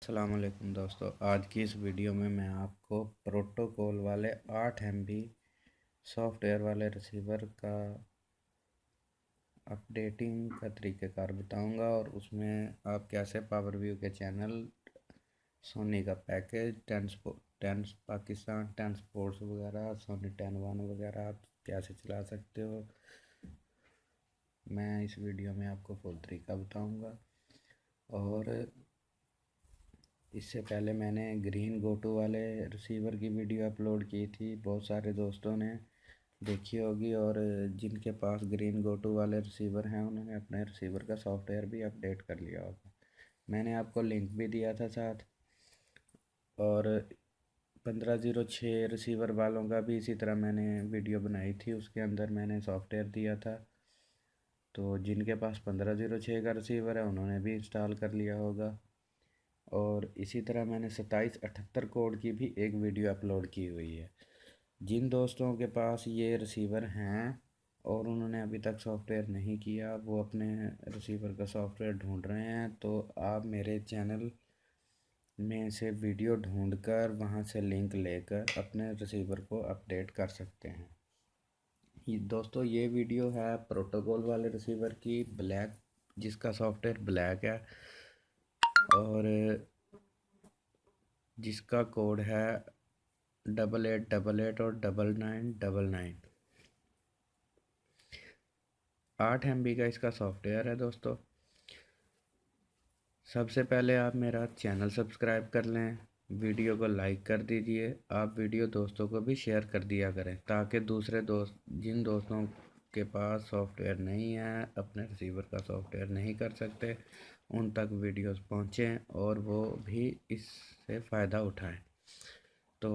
अस्सलाम वालेकुम दोस्तों, आज की इस वीडियो में मैं आपको प्रोटोकॉल वाले 8 MB सॉफ्टवेयर वाले रिसीवर का अपडेटिंग का तरीक़ाकार बताऊंगा और उसमें आप कैसे पावर व्यू के चैनल, सोनी का package, ten Pakistan, ten sports वगैरह, सोनी 10 1 वगैरह आप कैसे चला सकते हो। मैं इस वीडियो में आपको फुल तरीका बताऊंगा। और इससे पहले मैंने ग्रीन गोटू वाले रिसीवर की वीडियो अपलोड की थी, बहुत सारे दोस्तों ने देखी होगी। और जिनके पास ग्रीन गोटू वाले रिसीवर हैं उन्होंने अपने रिसीवर का सॉफ्टवेयर भी अपडेट कर लिया होगा। मैंने आपको लिंक भी दिया था साथ। और 1506 रिसीवर वालों का भी इसी तरह मैंने वीडियो बनाई थी, उसके अंदर मैंने सॉफ्टवेयर दिया था। तो जिनके पास 1506 का रिसीवर है उन्होंने भी इंस्टॉल कर लिया होगा। और इसी तरह मैंने 2778 कोड की भी एक वीडियो अपलोड की हुई है। जिन दोस्तों के पास ये रिसीवर हैं और उन्होंने अभी तक सॉफ्टवेयर नहीं किया, वो अपने रिसीवर का सॉफ्टवेयर ढूंढ रहे हैं, तो आप मेरे चैनल में से वीडियो ढूंढकर वहां से लिंक लेकर अपने रिसीवर को अपडेट कर सकते हैं। दोस्तों, ये वीडियो है प्रोटोकॉल वाले रिसीवर की, ब्लैक, जिसका सॉफ्टवेयर ब्लैक है और जिसका कोड है 8888 और 9999। 8 MB का इसका सॉफ्टवेयर है दोस्तों। सबसे पहले आप मेरा चैनल सब्सक्राइब कर लें, वीडियो को लाइक कर दीजिए। आप वीडियो दोस्तों को भी शेयर कर दिया करें ताकि दूसरे दोस्त, जिन दोस्तों के पास सॉफ्टवेयर नहीं है, अपने रिसीवर का सॉफ्टवेयर नहीं कर सकते, उन तक वीडियोस पहुँचें और वो भी इससे फ़ायदा उठाएं। तो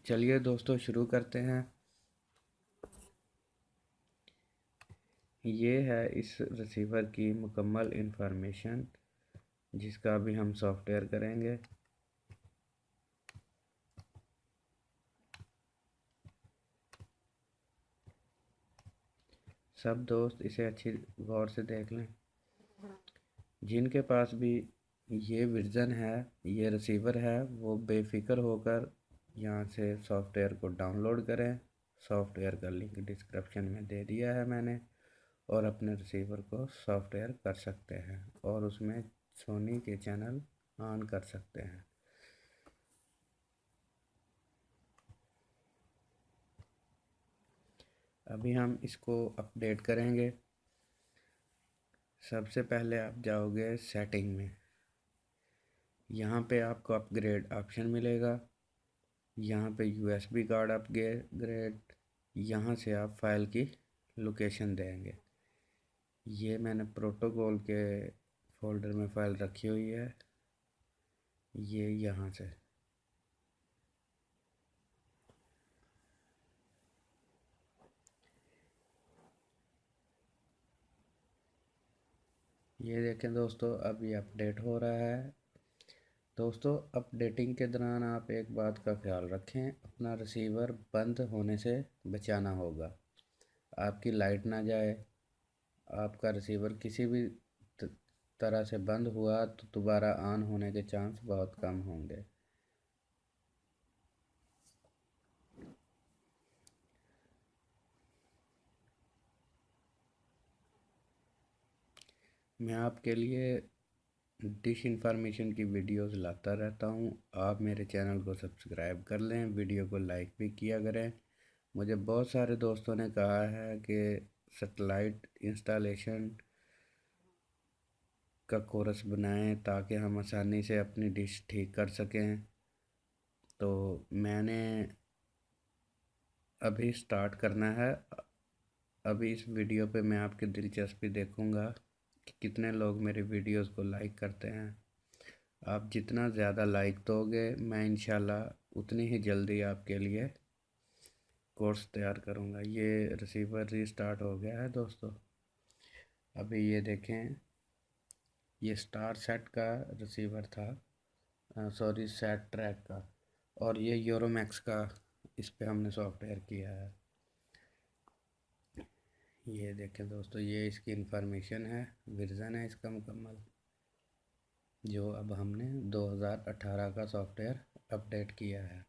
चलिए दोस्तों, शुरू करते हैं। ये है इस रिसीवर की मुकम्मल इंफॉर्मेशन, जिसका अभी हम सॉफ्टवेयर करेंगे। सब दोस्त इसे अच्छी गौर से देख लें। जिनके पास भी ये वर्जन है, ये रिसीवर है, वो बेफिक्र होकर यहाँ से सॉफ्टवेयर को डाउनलोड करें। सॉफ्टवेयर का लिंक डिस्क्रिप्शन में दे दिया है मैंने। और अपने रिसीवर को सॉफ्टवेयर कर सकते हैं और उसमें सोनी के चैनल ऑन कर सकते हैं। अभी हम इसको अपडेट करेंगे। सबसे पहले आप जाओगे सेटिंग में, यहाँ पे आपको अपग्रेड ऑप्शन मिलेगा। यहाँ पे USB कार्ड अपग्रेड, यहाँ से आप फाइल की लोकेशन देंगे। ये मैंने प्रोटोकॉल के फोल्डर में फ़ाइल रखी हुई है, ये यहाँ से। ये देखें दोस्तों, अब ये अपडेट हो रहा है। दोस्तों, अपडेटिंग के दौरान आप एक बात का ख्याल रखें, अपना रिसीवर बंद होने से बचाना होगा। आपकी लाइट ना जाए, आपका रिसीवर किसी भी तरह से बंद हुआ तो दोबारा ऑन होने के चांस बहुत कम होंगे। मैं आपके लिए डिश इंफॉर्मेशन की वीडियोस लाता रहता हूँ। आप मेरे चैनल को सब्सक्राइब कर लें, वीडियो को लाइक भी किया करें। मुझे बहुत सारे दोस्तों ने कहा है कि सैटेलाइट इंस्टॉलेशन का कोर्स बनाएं ताकि हम आसानी से अपनी डिश ठीक कर सकें। तो मैंने अभी स्टार्ट करना है। अभी इस वीडियो पे मैं आपकी दिलचस्पी देखूंगा कि कितने लोग मेरे वीडियोस को लाइक करते हैं। आप जितना ज़्यादा लाइक दोगे, मैं इंशाल्लाह उतनी ही जल्दी आपके लिए कोर्स तैयार करूंगा। ये रिसीवर रीस्टार्ट हो गया है दोस्तों। अभी ये देखें, ये स्टार सेट का रिसीवर था, सॉरी सेट ट्रैक का, और ये यूरोमैक्स का, इस पे हमने सॉफ्टवेयर किया है। ये देखें दोस्तों, ये इसकी इंफॉर्मेशन है, वर्जन है इसका मुकम्मल। जो अब हमने 2018 का सॉफ्टवेयर अपडेट किया है।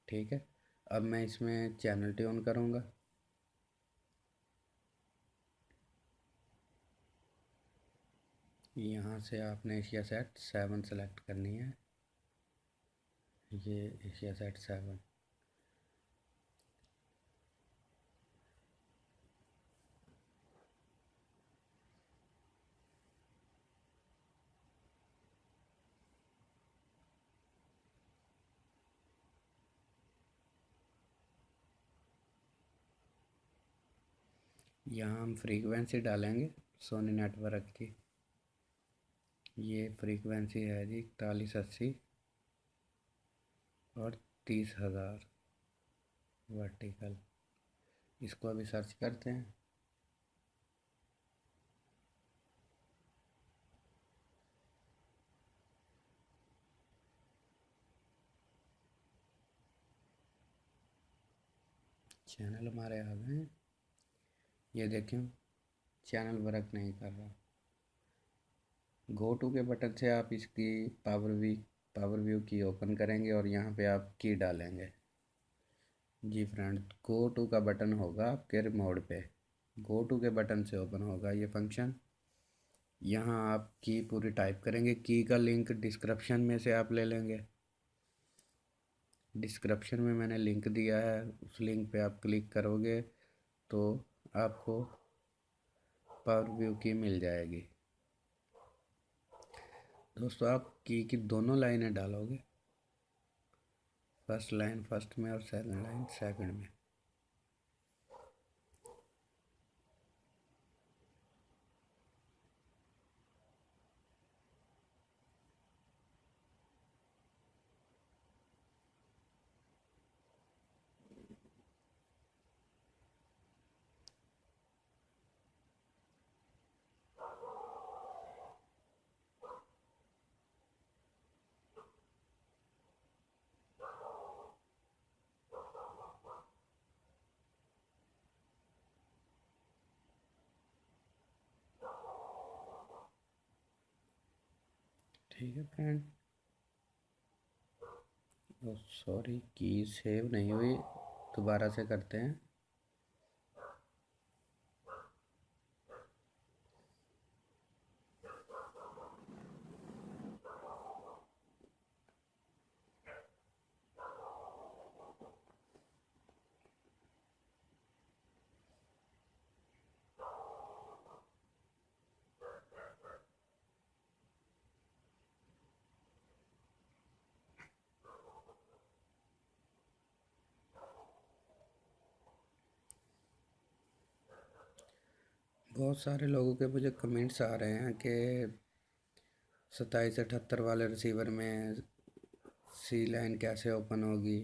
ठीक है, अब मैं इसमें चैनल ट्यून करूँगा। यहाँ से आपने एशिया सेट 7 सेलेक्ट करनी है, ये एशिया सेट 7। यहाँ हम फ्रीक्वेंसी डालेंगे सोनी नेटवर्क की। ये फ्रीक्वेंसी है जी 4180 और 30,000 वर्टिकल। इसको अभी सर्च करते हैं। चैनल हमारे आ गए हैं। ये देखें, चैनल वर्क नहीं कर रहा। गो टू के बटन से आप इसकी पावर व्यू की ओपन करेंगे और यहाँ पे आप की डालेंगे। जी फ्रेंड, गो टू का बटन होगा आपके रिमोट पे, गो टू के बटन से ओपन होगा ये फंक्शन। यहाँ आप की पूरी टाइप करेंगे। की का लिंक डिस्क्रिप्शन में से आप ले लेंगे। डिस्क्रिप्शन में मैंने लिंक दिया है, उस लिंक पे आप क्लिक करोगे तो आपको पावर व्यू की मिल जाएगी। दोस्तों, आप की दोनों लाइनें डालोगे, फर्स्ट लाइन फर्स्ट में और सेकंड लाइन सेकंड में। ठीक है फ्रेंड, सॉरी की सेव नहीं हुई, दोबारा से करते हैं। बहुत सारे लोगों के मुझे कमेंट्स आ रहे हैं कि 2778 वाले रिसीवर में सी लाइन कैसे ओपन होगी,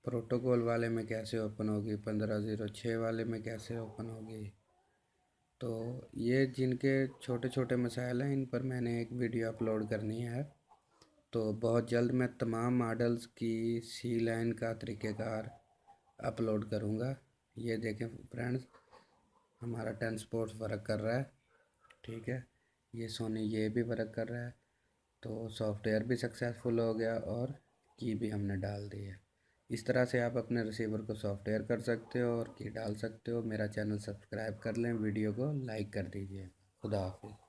प्रोटोकॉल वाले में कैसे ओपन होगी, 1506 वाले में कैसे ओपन होगी। तो ये जिनके छोटे छोटे मसाइल हैं, इन पर मैंने एक वीडियो अपलोड करनी है। तो बहुत जल्द मैं तमाम मॉडल्स की सी लाइन का तरीक़ेकार अपलोड करूँगा। ये देखें फ्रेंड्स, हमारा 10 स्पोर्ट्स वर्क कर रहा है। ठीक है, ये सोनी ये भी वर्क कर रहा है। तो सॉफ्टवेयर भी सक्सेसफुल हो गया और की भी हमने डाल दी है। इस तरह से आप अपने रिसीवर को सॉफ्टवेयर कर सकते हो और की डाल सकते हो। मेरा चैनल सब्सक्राइब कर लें, वीडियो को लाइक कर दीजिए। खुदा हाफिज़।